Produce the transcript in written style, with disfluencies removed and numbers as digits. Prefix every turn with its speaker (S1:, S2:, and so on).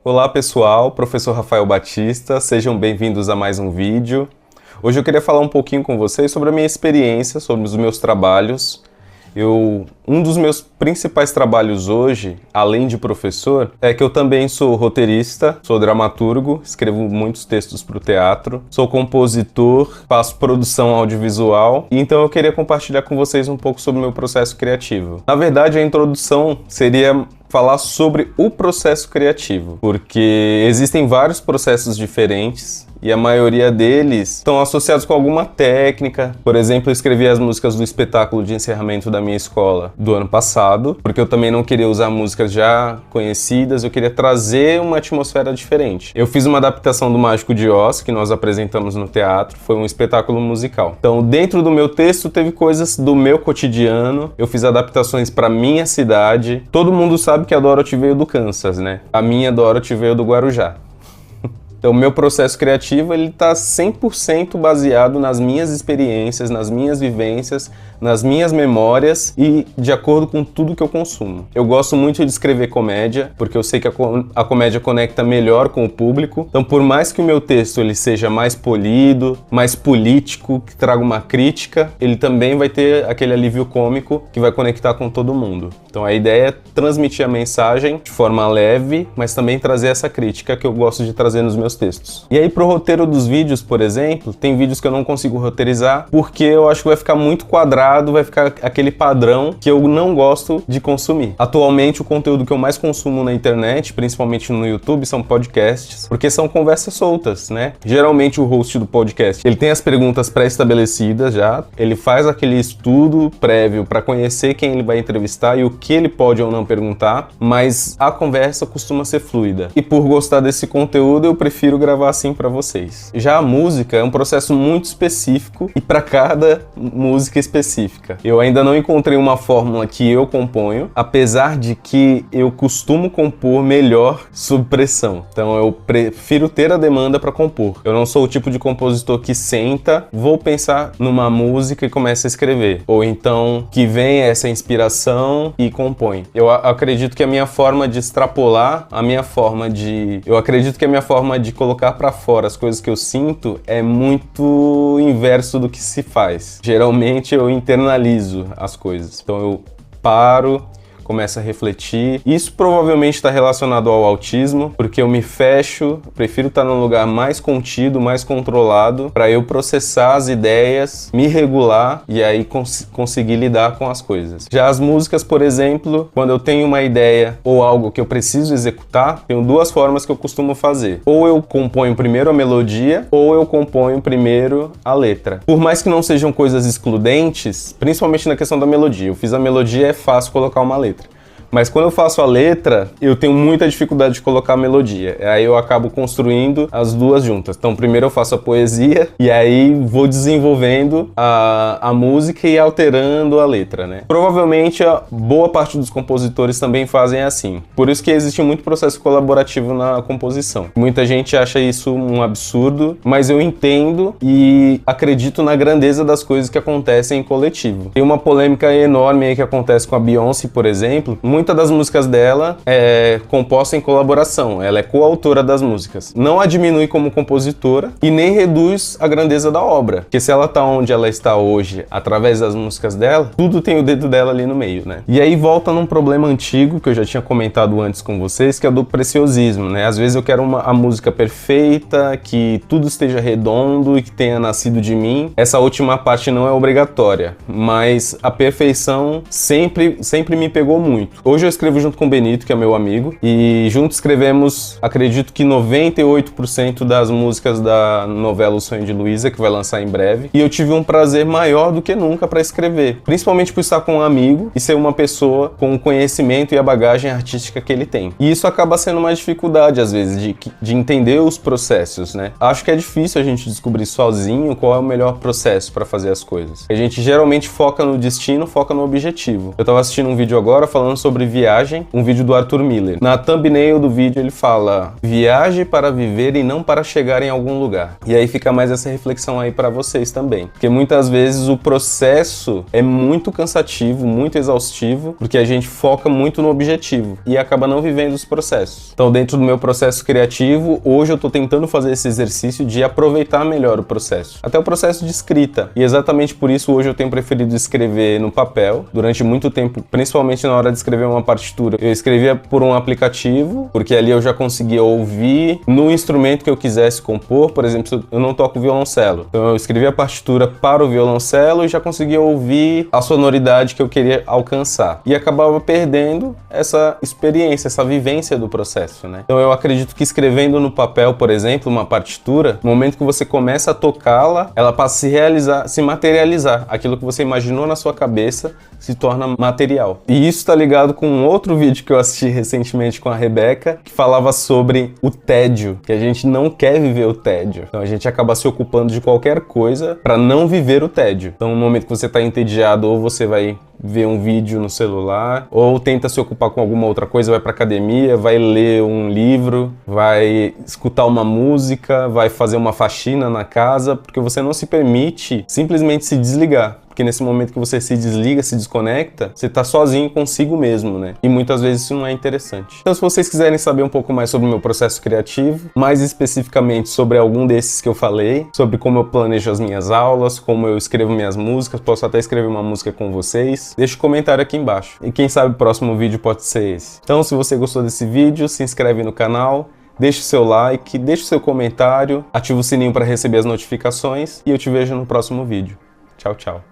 S1: Olá pessoal, professor Rafael Batista, sejam bem-vindos a mais um vídeo. Hoje eu queria falar um pouquinho com vocês sobre a minha experiência, sobre os meus trabalhos. Um dos meus principais trabalhos hoje, além de professor, é que eu também sou roteirista, sou dramaturgo, escrevo muitos textos para o teatro, sou compositor, faço produção audiovisual, e então eu queria compartilhar com vocês um pouco sobre o meu processo criativo. Na verdade, a introdução seria falar sobre o processo criativo, porque existem vários processos diferentes e a maioria deles estão associados com alguma técnica. Por exemplo, eu escrevi as músicas do espetáculo de encerramento da minha escola do ano passado, porque eu também não queria usar músicas já conhecidas, eu queria trazer uma atmosfera diferente. Eu fiz uma adaptação do Mágico de Oz, que nós apresentamos no teatro, foi um espetáculo musical. Então, dentro do meu texto, teve coisas do meu cotidiano, eu fiz adaptações para minha cidade. Todo mundo sabe que a Dorothy veio do Kansas, né? A minha Dorothy veio do Guarujá. Então, o meu processo criativo ele está 100% baseado nas minhas experiências, nas minhas vivências, nas minhas memórias e de acordo com tudo que eu consumo. Eu gosto muito de escrever comédia, porque eu sei que a comédia conecta melhor com o público. Então, por mais que o meu texto ele seja mais polido, mais político, que traga uma crítica, ele também vai ter aquele alívio cômico que vai conectar com todo mundo. Então, a ideia é transmitir a mensagem de forma leve, mas também trazer essa crítica que eu gosto de trazer nos meus textos. E aí, pro roteiro dos vídeos, por exemplo, tem vídeos que eu não consigo roteirizar porque eu acho que vai ficar muito quadrado, vai ficar aquele padrão que eu não gosto de consumir. Atualmente, o conteúdo que eu mais consumo na internet, principalmente no YouTube, são podcasts, porque são conversas soltas, né? Geralmente, o host do podcast, ele tem as perguntas pré-estabelecidas já, ele faz aquele estudo prévio para conhecer quem ele vai entrevistar e o que ele pode ou não perguntar, mas a conversa costuma ser fluida. E por gostar desse conteúdo, eu prefiro gravar assim para vocês. Já a música é um processo muito específico e para cada música específica. Eu ainda não encontrei uma fórmula que eu componho, apesar de que eu costumo compor melhor sob pressão. Então eu prefiro ter a demanda para compor. Eu não sou o tipo de compositor que senta, vou pensar numa música e começa a escrever. Ou então que vem essa inspiração e compõe. Eu acredito que a minha forma de extrapolar, eu acredito que a minha forma de colocar pra fora as coisas que eu sinto é muito inverso do que se faz. Geralmente eu internalizo as coisas. Então eu paro, começo a refletir. Isso provavelmente está relacionado ao autismo, porque eu me fecho, prefiro estar num lugar mais contido, mais controlado, para eu processar as ideias, me regular e aí conseguir lidar com as coisas. Já as músicas, por exemplo, quando eu tenho uma ideia ou algo que eu preciso executar, tenho duas formas que eu costumo fazer. Ou eu componho primeiro a melodia, ou eu componho primeiro a letra. Por mais que não sejam coisas excludentes, principalmente na questão da melodia. Eu fiz a melodia, é fácil colocar uma letra. Mas quando eu faço a letra, eu tenho muita dificuldade de colocar a melodia. Aí eu acabo construindo as duas juntas. Então primeiro eu faço a poesia e aí vou desenvolvendo a música e alterando a letra, né? Provavelmente a boa parte dos compositores também fazem assim. Por isso que existe muito processo colaborativo na composição. Muita gente acha isso um absurdo, mas eu entendo e acredito na grandeza das coisas que acontecem em coletivo. Tem uma polêmica enorme aí que acontece com a Beyoncé, por exemplo. Muitas das músicas dela é composta em colaboração, ela é coautora das músicas. Não a diminui como compositora e nem reduz a grandeza da obra, porque se ela tá onde ela está hoje, através das músicas dela, tudo tem o dedo dela ali no meio, né? E aí volta num problema antigo, que eu já tinha comentado antes com vocês, que é do preciosismo, né? Às vezes eu quero a música perfeita, que tudo esteja redondo e que tenha nascido de mim. Essa última parte não é obrigatória, mas a perfeição sempre me pegou muito. Hoje eu escrevo junto com o Benito, que é meu amigo, e juntos escrevemos, acredito que 98% das músicas da novela O Sonho de Luísa, que vai lançar em breve, e eu tive um prazer maior do que nunca para escrever, principalmente por estar com um amigo e ser uma pessoa com o conhecimento e a bagagem artística que ele tem. E isso acaba sendo uma dificuldade, às vezes, de entender os processos, né? Acho que é difícil a gente descobrir sozinho qual é o melhor processo para fazer as coisas. A gente geralmente foca no destino, foca no objetivo. Eu tava assistindo um vídeo agora falando sobre sobre viagem, um vídeo do Arthur Miller. Na thumbnail do vídeo ele fala: viaje para viver e não para chegar em algum lugar. E aí fica mais essa reflexão aí para vocês também. Porque muitas vezes o processo é muito cansativo, muito exaustivo, porque a gente foca muito no objetivo e acaba não vivendo os processos. Então, dentro do meu processo criativo, hoje eu tô tentando fazer esse exercício de aproveitar melhor o processo. Até o processo de escrita. E exatamente por isso hoje eu tenho preferido escrever no papel. Durante muito tempo, principalmente na hora de escrever uma partitura, eu escrevia por um aplicativo, porque ali eu já conseguia ouvir no instrumento que eu quisesse compor. Por exemplo, eu não toco violoncelo, então eu escrevia a partitura para o violoncelo e já conseguia ouvir a sonoridade que eu queria alcançar. E acabava perdendo essa experiência, essa vivência do processo, né? Então eu acredito que escrevendo no papel, por exemplo, uma partitura, no momento que você começa a tocá-la, ela passa a se realizar, se materializar. Aquilo que você imaginou na sua cabeça se torna material. E isso está ligado com um outro vídeo que eu assisti recentemente com a Rebeca, que falava sobre o tédio, que a gente não quer viver o tédio. Então a gente acaba se ocupando de qualquer coisa para não viver o tédio. Então no momento que você está entediado, ou você vai ver um vídeo no celular, ou tenta se ocupar com alguma outra coisa, vai pra academia, vai ler um livro, vai escutar uma música, vai fazer uma faxina na casa, porque você não se permite simplesmente se desligar. Porque nesse momento que você se desliga, se desconecta, você tá sozinho consigo mesmo, né? E muitas vezes isso não é interessante. Então, se vocês quiserem saber um pouco mais sobre o meu processo criativo, mais especificamente sobre algum desses que eu falei, sobre como eu planejo as minhas aulas, como eu escrevo minhas músicas, posso até escrever uma música com vocês, deixa um comentário aqui embaixo. E quem sabe o próximo vídeo pode ser esse. Então, se você gostou desse vídeo, se inscreve no canal, deixa o seu like, deixa o seu comentário, ativa o sininho para receber as notificações e eu te vejo no próximo vídeo. Tchau, tchau.